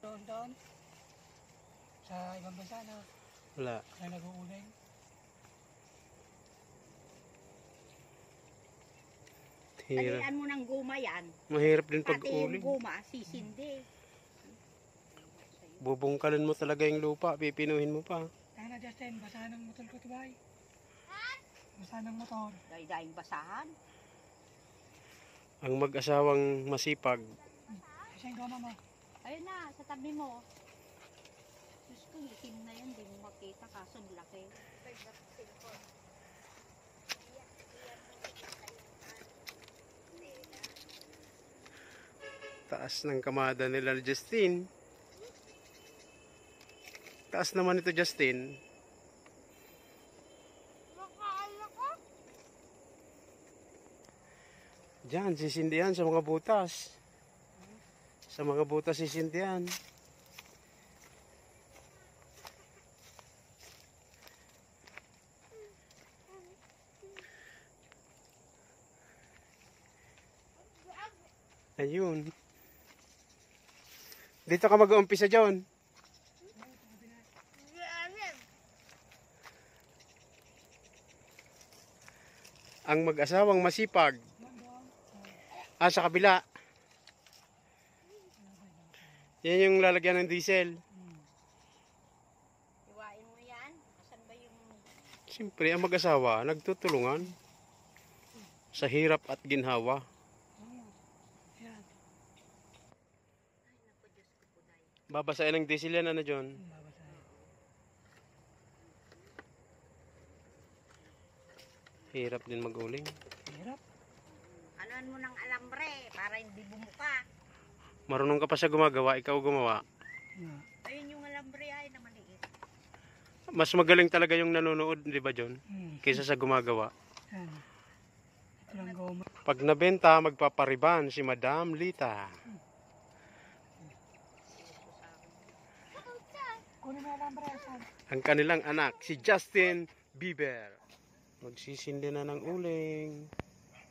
Doon sa ibang bansa na Wala. na nag-uuling. Hirap. Talian mo ng guma yan. Mahirap din Pati yung pag-uling. guma, sisindi. Bubungkalin mo talaga yung lupa, pipinuhin mo pa. Tana Justin, basahan ng motor ko tibay. Basahan ng motor. Daing basahan. Ang mag-asawang masipag. Kasi yung goma mo. Ayun na, sa tabi mo. Diyos ko, itim na yan. Di mo makita kaso laki. Taas ng kamada nila Justin. Taas naman ito Justin. Diyan, sisindihan sa mga butas. Sa mga butas sisindihan. Ayun. Dito ka mag-uumpisa, John. Ang mag-asawang masipag. Sa kabila. Yan yung lalagyan ng diesel. Iwain mo yan. Asan ba yung... Siyempre, ang mag-asawa, nagtutulungan. Sa hirap at ginhawa. Yan. Ay, naku, Diyos ko po dahil. Babasahin ng diesel yan, ano, John? Babasahin. Hirap din mag-uling. Hirap. Anuan mo ng alambre para hindi bumuka. Marunong ka pa sa gumagawa, ikaw gumawa. Yeah. Ayun yung alambre ay na maliit. Mas magaling talaga yung nanonood, di ba, John? Kaysa sa gumagawa. Yan. Ito lang goma. Pag nabenta, magpapariban si Madam Lita. Kunin mo lang brasan. Ang kanilang anak, si Justin Bieber. Magsisindi na ng uling.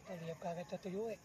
Taliyap kagad sa tuyo eh.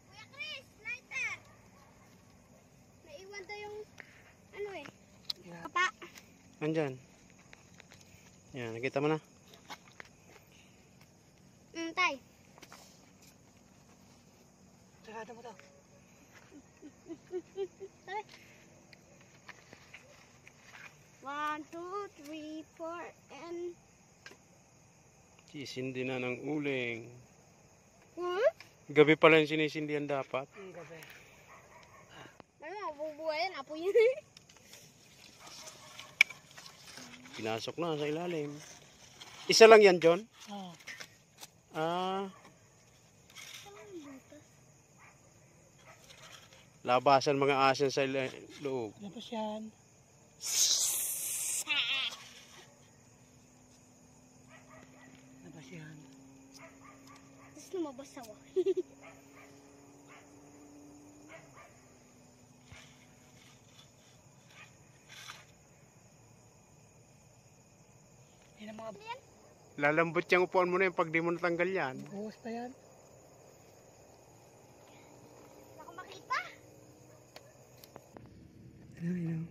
Kuya Chris, lighter. Naiwan tayong ano eh, Yan. kapa. Andyan. Yan, nakita mo na. Tay. Sarado mo to. Sabi. 1, 2, 3, 4, and... Sisindi na ng uling. Hmm? Gabi pala yung sinisindihan dapat. Ang gabi. Ano, mabubuhayan, apo yun. Pinasok na sa ilalim. Isa lang yan, John? Oo. Labasan mga asin sa loob. Tapos yan. Tapos yan. Tapos lumabas ako. Yan ang mga Lalambot yung upuan mo na yung pag di mo natanggal yan. buhos pa yan. Baka makita. Ano.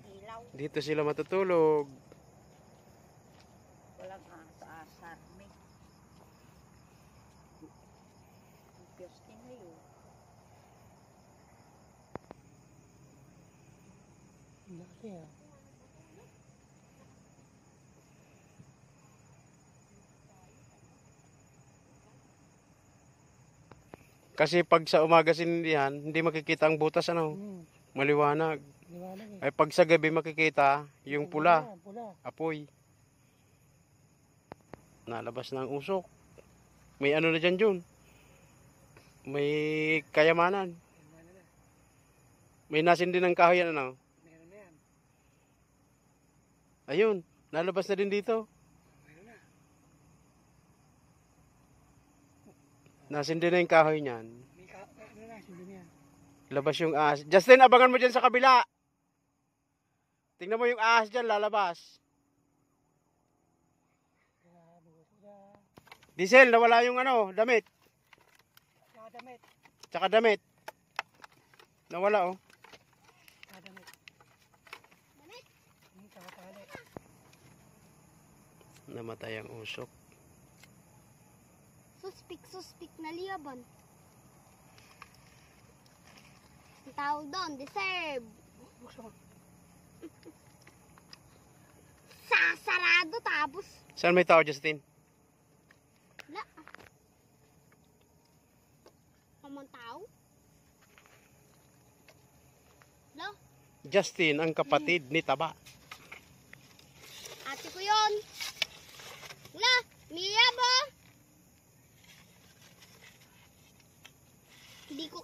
Ilaw. Dito sila matutulog. Walang asa-asar. May... Ang piyoskin na yun. Laki ah. Kasi pag sa umaga sinindihan, hindi makikita ang butas, ano? Maliwanag. Liwanag eh. Ay pag sa gabi makikita, yung pula, Pula. apoy. Nalabas na ang usok. May ano na dyan, Jun? May kayamanan. May nasindi ng kahoy yan, ano? Meron na yan. Ayun, nalabas na din dito. Meron na. Nasindi na yung kahoy niyan. Ano na, sindi na yan. Labas yung ahas. Justin, abangan mo dyan sa kabila. Tingnan mo yung ahas dyan, lalabas. Diesel, nawala yung ano, damit. damit. Tsaka damit. Nawala oh. Damit. Damit. Tsaka tali. Namatay ang usok. Suspik na liyaban. Ang tawag doon, deserve. Bukso. Sasarado tapos. Saan may tao, Justin? Wala. Kamang tao? Wala. Justin, ang kapatid ni Taba. Ate ko yun. Wala. Mia ba? Hindi ko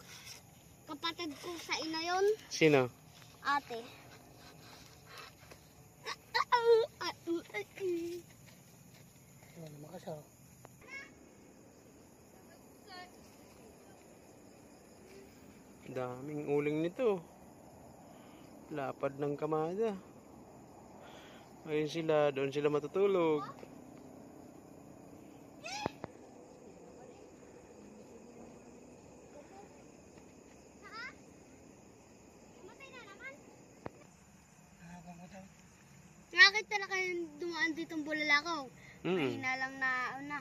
kapatid ko sa ina yun. Sino? Ate. Lumakas siya. Daming uling nito. Lapad ng kamada. Ayun sila, doon sila matutulog. Matay na naman. Habang mo daw. Nakakita na kayo dumaan ditong bulalakaw. Mahina lang na una.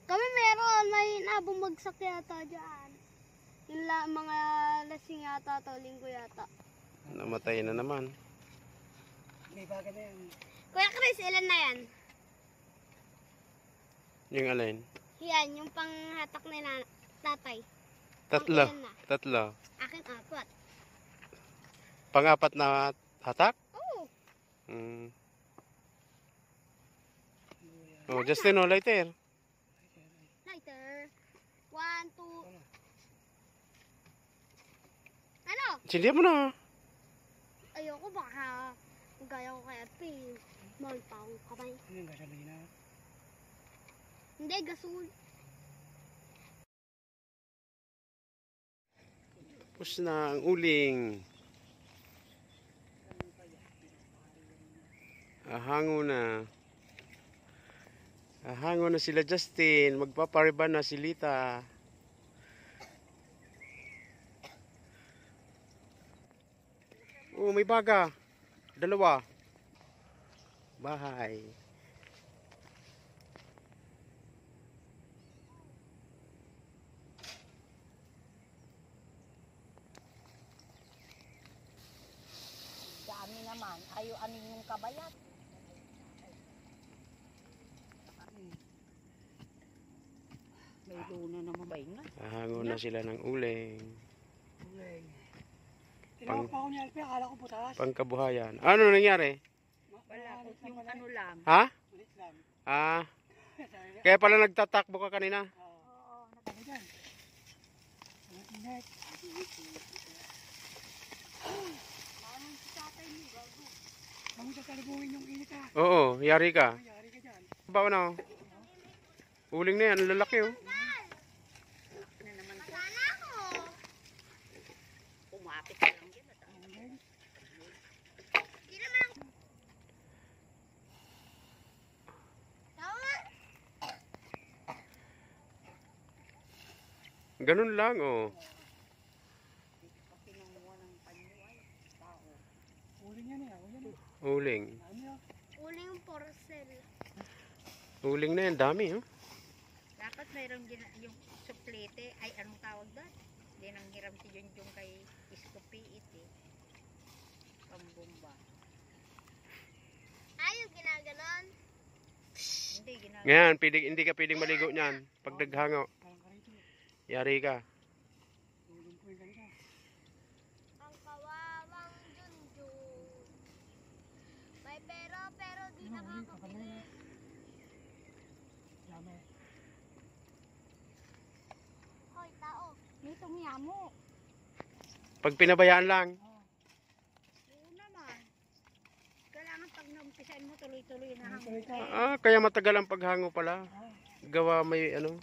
Kami meron, mahina bumagsak yata dyan. Yung mga lasing yata to, linggo yata. Namatay na naman. May bagay na yan. Kuya Chris, ilan na yan? Yung alin? Yan, yung panghatak ni tatay. Tatlo. Ilan na? Tatlo. Akin apat. Pang-apat na hatak? Oo. Mm. Oh, Justin, oh, lighter. Lighter. 1, 2. Ano? Sindihan mo na. Ayoko baka gaya ko kay Ate. Mahal pa akong kamay. Ano yung gasolina? Hindi, gasol. Tapos na ang uling. Ahango na. Ahango na sila Justin. Magpapariban na si Lita. Oh, may baga. Dalawa. Bahay. Dami naman. Ayo aning yung kabayat. May luna naman ba nga? Ahango na sila ng uling. Uling. Tinawag pa ako ni Alpe, akala ko butas. Pangkabuhayan. Ano nangyari? Wala. Yung ano lang. Ha? Ulit lang. Ah, Sabi niya, kaya pala nagtatakbo ka kanina. Oo. ano dyan? Ang init. Ang sasalubungin yung init ha. Oo, yari ka. Mayari ka dyan. Bawa na. Uling na yan, lalaki oh. Na naman po. Sana ako. Umapit ka lang yun. At Uling. Hindi naman ako. Tama. Ganun lang oh. kinuha ng panyo ay tao. Uling yan eh. Uling yan eh. Uling. Ano yun? Uli yung porcel. Uling na yan, dami oh. Dapat mayroong yung suplete. Ay, anong tawag doon? Hindi nang hiram si Junjung kay Isko Piit eh. Pambumba. Ayaw ginaganon. Hindi, ginagawa. Ngayon, hindi ka pwedeng maligo niyan. Pag naghango, Parang karito. yari ka. Uling po yung ganito. Ang kawawang Junjun. May pero di Ano, uling, kapal na nakakabili. yun. Dami. Hoy, tao. Itong yamo. Pag pinabayaan lang. Oo naman. Kailangan pag naumpisain mo tuloy-tuloy na hanggang. Tuloy-tuloy to. Ah, kaya matagal ang paghango pala. Ah, Gawa may ano,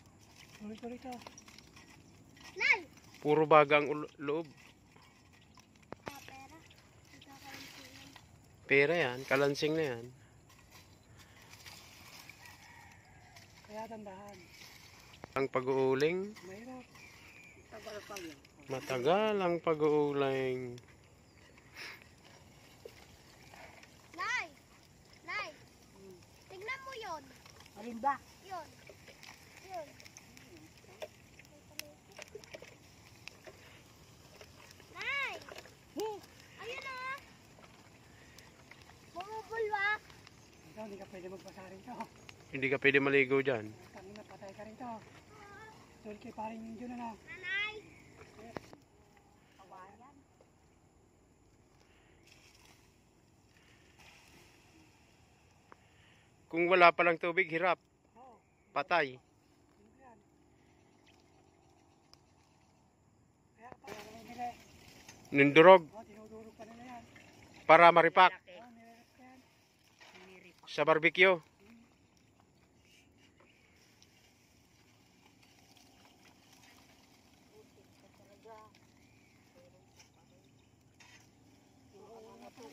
tuloy-tuloy to. Nal! puro bagang loob. Pera. Nagkakalansinan. Pera yan, kalansing na yan. Kaya tandahan. Ang pag-uuling. Mahirap. Tagal pa yun. Matagal ang pag-uuling. Nay! Nay! Tignan mo yon. Alin ba? Yun. Yun. Nay! Ayun na! Bumubulwa. Ito, hindi ka pwede magpasa rito. Hindi ka pwede maligo dyan. Tangina, patay ka rito. Tulad kay paring Indio na na. Nanay! Kawayan. Kung wala palang tubig, hirap. Oo, Patay. hindi yan. Kaya kapag ano yung nila, Nindurog dinudurog pa nila yan. para maripak Laki. Nirerep ka yan. Niripak. sa barbecue. Talaga. Pero, ano to,